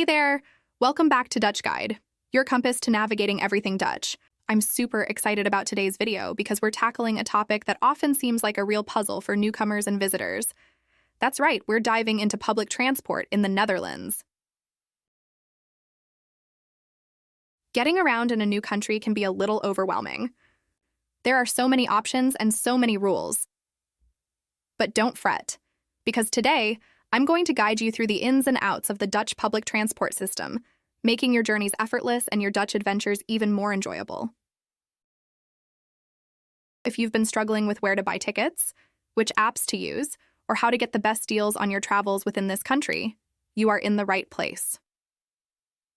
Hey there! Welcome back to Dutch Guide, your compass to navigating everything Dutch. I'm super excited about today's video because we're tackling a topic that often seems like a real puzzle for newcomers and visitors. That's right, we're diving into public transport in the Netherlands. Getting around in a new country can be a little overwhelming. There are so many options and so many rules. But don't fret, because today, I'm going to guide you through the ins and outs of the Dutch public transport system, making your journeys effortless and your Dutch adventures even more enjoyable. If you've been struggling with where to buy tickets, which apps to use, or how to get the best deals on your travels within this country, you are in the right place.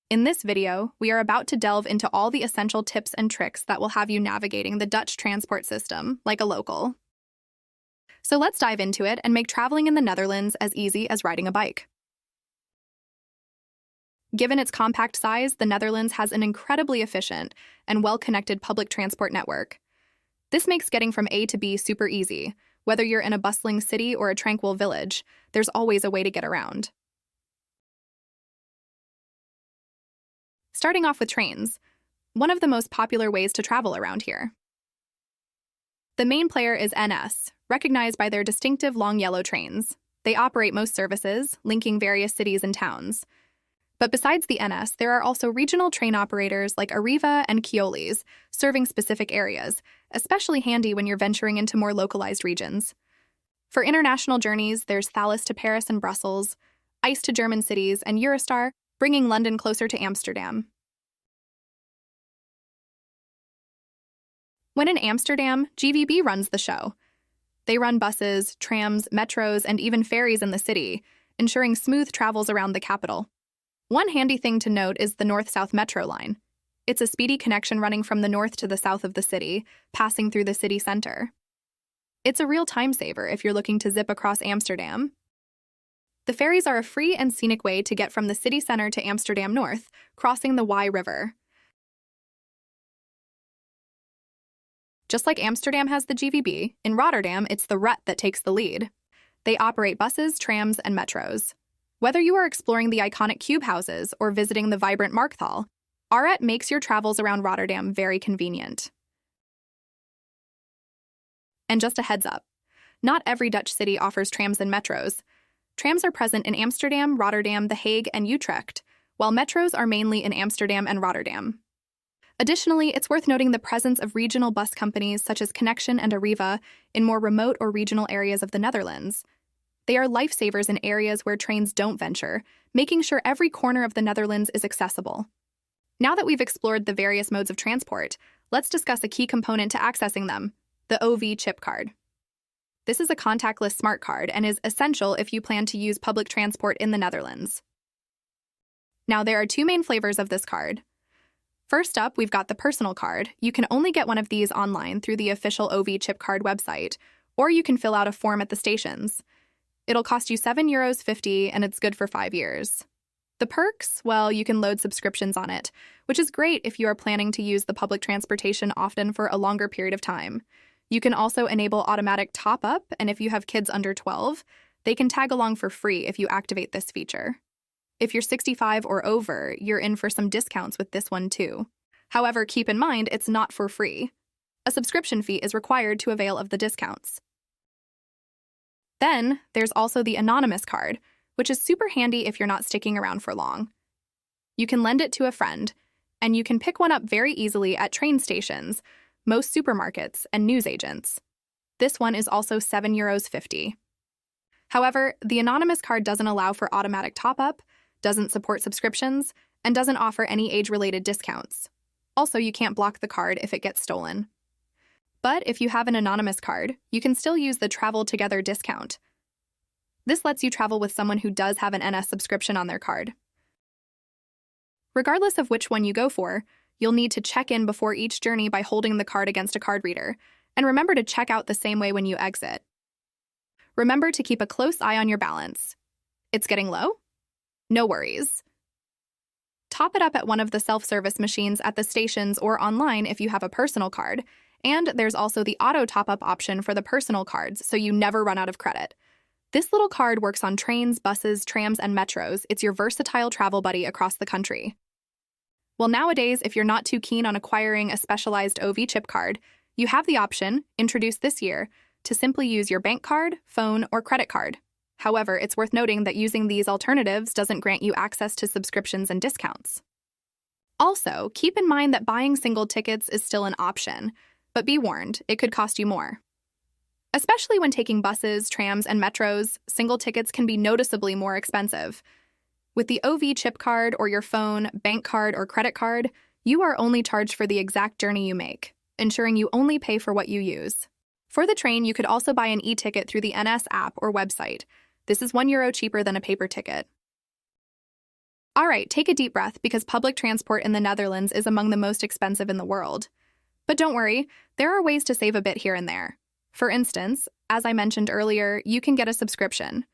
In this video, we are about to delve into all the essential tips and tricks that will have you navigating the Dutch transport system like a local. So let's dive into it and make traveling in the Netherlands as easy as riding a bike. Given its compact size, the Netherlands has an incredibly efficient and well-connected public transport network. This makes getting from A to B super easy. Whether you're in a bustling city or a tranquil village, there's always a way to get around. Starting off with trains, one of the most popular ways to travel around here. The main player is NS, recognized by their distinctive long yellow trains. They operate most services, linking various cities and towns. But besides the NS, there are also regional train operators like Arriva and Keolis, serving specific areas, especially handy when you're venturing into more localized regions. For international journeys, there's Thalys to Paris and Brussels, ICE to German cities, and Eurostar, bringing London closer to Amsterdam. When in Amsterdam, GVB runs the show. They run buses, trams, metros, and even ferries in the city, ensuring smooth travels around the capital. One handy thing to note is the North-South Metro line. It's a speedy connection running from the north to the south of the city, passing through the city center. It's a real time saver if you're looking to zip across Amsterdam. The ferries are a free and scenic way to get from the city center to Amsterdam North, crossing the Y River. Just like Amsterdam has the GVB, in Rotterdam it's the RET that takes the lead. They operate buses, trams, and metros. Whether you are exploring the iconic cube houses or visiting the vibrant Markthal, RET makes your travels around Rotterdam very convenient. And just a heads up, not every Dutch city offers trams and metros. Trams are present in Amsterdam, Rotterdam, The Hague, and Utrecht, while metros are mainly in Amsterdam and Rotterdam. Additionally, it's worth noting the presence of regional bus companies such as Connexion and Arriva in more remote or regional areas of the Netherlands. They are lifesavers in areas where trains don't venture, making sure every corner of the Netherlands is accessible. Now that we've explored the various modes of transport, let's discuss a key component to accessing them, the OV-Chipcard. This is a contactless smart card and is essential if you plan to use public transport in the Netherlands. Now, there are two main flavors of this card. First up, we've got the personal card. You can only get one of these online through the official OV-Chipcard website, or you can fill out a form at the stations. It'll cost you €7.50 and it's good for 5 years. The perks? Well, you can load subscriptions on it, which is great if you are planning to use the public transportation often for a longer period of time. You can also enable automatic top-up, and if you have kids under 12, they can tag along for free if you activate this feature. If you're 65 or over, you're in for some discounts with this one too. However, keep in mind it's not for free. A subscription fee is required to avail of the discounts. Then, there's also the anonymous card, which is super handy if you're not sticking around for long. You can lend it to a friend, and you can pick one up very easily at train stations, most supermarkets, and newsagents. This one is also €7.50. However, the anonymous card doesn't allow for automatic top-up, doesn't support subscriptions, and doesn't offer any age-related discounts. Also, you can't block the card if it gets stolen. But if you have an anonymous card, you can still use the Travel Together discount. This lets you travel with someone who does have an NS subscription on their card. Regardless of which one you go for, you'll need to check in before each journey by holding the card against a card reader, and remember to check out the same way when you exit. Remember to keep a close eye on your balance. It's getting low? No worries. Top it up at one of the self-service machines at the stations or online if you have a personal card, and there's also the auto top-up option for the personal cards so you never run out of credit. This little card works on trains, buses, trams, and metros. It's your versatile travel buddy across the country. Well, nowadays, if you're not too keen on acquiring a specialized OV-Chipcard, you have the option, introduced this year, to simply use your bank card, phone, or credit card. However, it's worth noting that using these alternatives doesn't grant you access to subscriptions and discounts. Also, keep in mind that buying single tickets is still an option, but be warned, it could cost you more. Especially when taking buses, trams, and metros, single tickets can be noticeably more expensive. With the OV-Chipcard or your phone, bank card, or credit card, you are only charged for the exact journey you make, ensuring you only pay for what you use. For the train, you could also buy an e-ticket through the NS app or website. This is €1 cheaper than a paper ticket. All right, take a deep breath because public transport in the Netherlands is among the most expensive in the world. But don't worry, there are ways to save a bit here and there. For instance, as I mentioned earlier, you can get a subscription.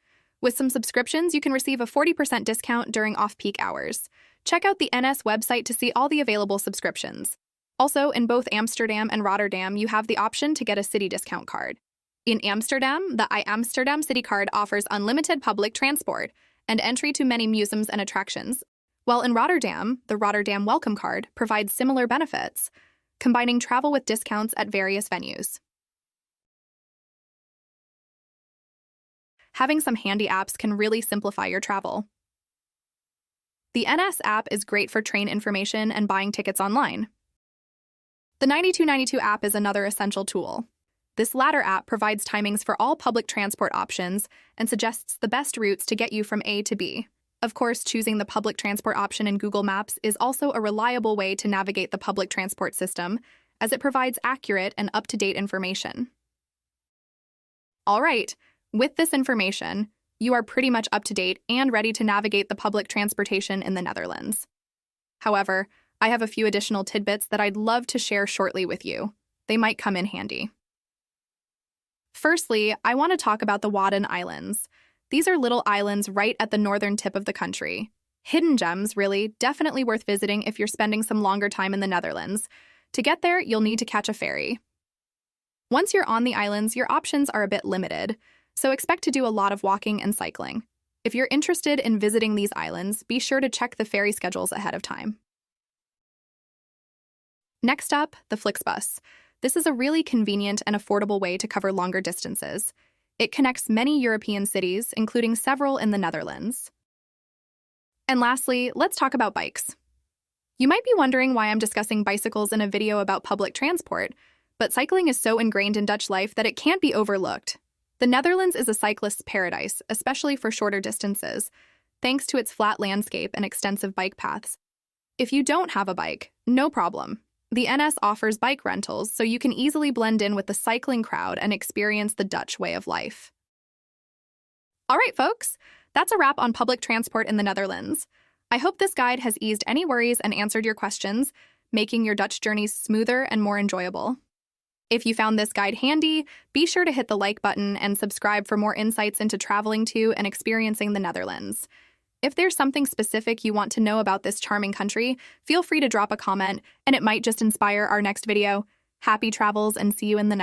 With some subscriptions, you can receive a 40% discount during off-peak hours. Check out the NS website to see all the available subscriptions. Also, in both Amsterdam and Rotterdam, you have the option to get a city discount card. In Amsterdam, the Amsterdam City Card offers unlimited public transport and entry to many museums and attractions, while in Rotterdam, the Rotterdam Welcome Card provides similar benefits, combining travel with discounts at various venues. Having some handy apps can really simplify your travel. The NS app is great for train information and buying tickets online. The 9292 app is another essential tool. This latter app provides timings for all public transport options and suggests the best routes to get you from A to B. Of course, choosing the public transport option in Google Maps is also a reliable way to navigate the public transport system, as it provides accurate and up-to-date information. All right. With this information, you are pretty much up to date and ready to navigate the public transportation in the Netherlands. However, I have a few additional tidbits that I'd love to share shortly with you. They might come in handy. Firstly, I want to talk about the Wadden Islands. These are little islands right at the northern tip of the country. Hidden gems, really, definitely worth visiting if you're spending some longer time in the Netherlands. To get there, you'll need to catch a ferry. Once you're on the islands, your options are a bit limited, so expect to do a lot of walking and cycling. If you're interested in visiting these islands, be sure to check the ferry schedules ahead of time. Next up, the Flixbus. This is a really convenient and affordable way to cover longer distances. It connects many European cities, including several in the Netherlands. And lastly, let's talk about bikes. You might be wondering why I'm discussing bicycles in a video about public transport, but cycling is so ingrained in Dutch life that it can't be overlooked. The Netherlands is a cyclist's paradise, especially for shorter distances, thanks to its flat landscape and extensive bike paths. If you don't have a bike, no problem. The NS offers bike rentals, so you can easily blend in with the cycling crowd and experience the Dutch way of life. All right, folks, that's a wrap on public transport in the Netherlands. I hope this guide has eased any worries and answered your questions, making your Dutch journeys smoother and more enjoyable. If you found this guide handy, be sure to hit the like button and subscribe for more insights into traveling to and experiencing the Netherlands. If there's something specific you want to know about this charming country, feel free to drop a comment, and it might just inspire our next video. Happy travels and see you in the next